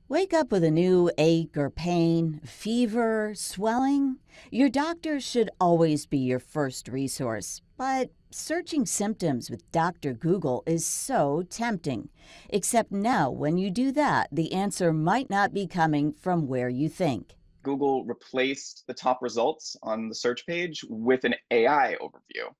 Wake up with a new ache or pain, fever, swelling? Your doctor should always be your first resource. But searching symptoms with Dr. Google is so tempting. Except now, when you do that, the answer might not be coming from where you think. Google replaced the top results on the search page with an AI overview.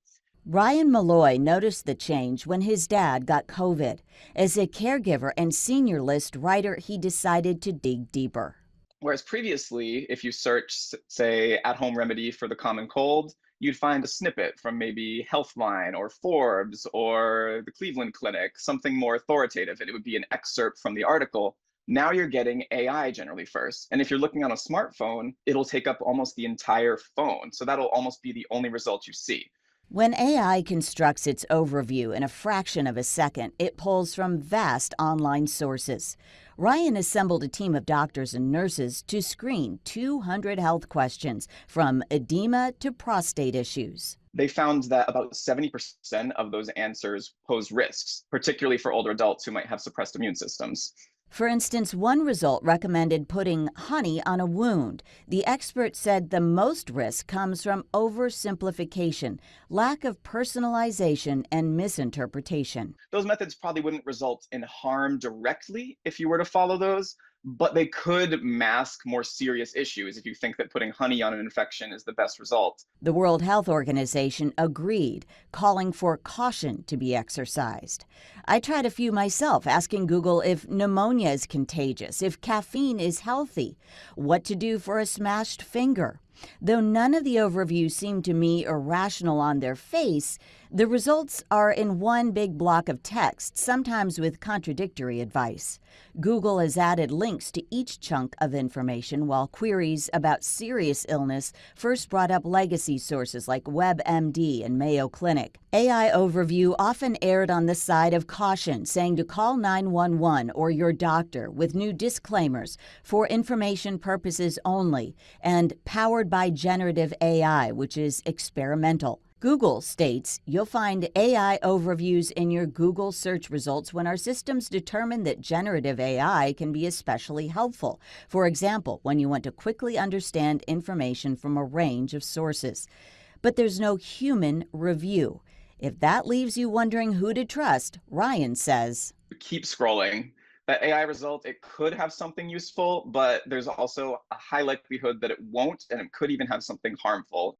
Ryan Malloy noticed the change when his dad got COVID. As a caregiver and senior list writer, he decided to dig deeper. Whereas previously, if you search, say, at home remedy for the common cold, you'd find a snippet from maybe Healthline or Forbes or the Cleveland Clinic, something more authoritative, and it would be an excerpt from the article. Now you're getting AI generally first. And if you're looking on a smartphone, it'll take up almost the entire phone. So that'll almost be the only result you see. When AI constructs its overview in a fraction of a second, it pulls from vast online sources. Ryan assembled a team of doctors and nurses to screen 200 health questions, from edema to prostate issues. They found that about 70% of those answers pose risks, particularly for older adults who might have suppressed immune systems. For instance, one result recommended putting honey on a wound. The expert said the most risk comes from oversimplification, lack of personalization, and misinterpretation. Those methods probably wouldn't result in harm directly if you were to follow those, but they could mask more serious issues if you think that putting honey on an infection is the best result. The World Health Organization agreed, calling for caution to be exercised. I tried a few myself, asking Google if pneumonia is contagious, if caffeine is healthy, what to do for a smashed finger. Though none of the overviews seemed to me irrational on their face, the results are in one big block of text, sometimes with contradictory advice. Google has added links to each chunk of information, while queries about serious illness first brought up legacy sources like WebMD and Mayo Clinic. AI Overview often erred on the side of caution, saying to call 911 or your doctor, with new disclaimers: for information purposes only, and powered by generative AI, which is experimental. Google states you'll find AI overviews in your Google search results when our systems determine that generative AI can be especially helpful. For example, when you want to quickly understand information from a range of sources. But there's no human review. If that leaves you wondering who to trust, Ryan says, Keep scrolling. That AI result, it could have something useful, but there's also a high likelihood that it won't, and it could even have something harmful.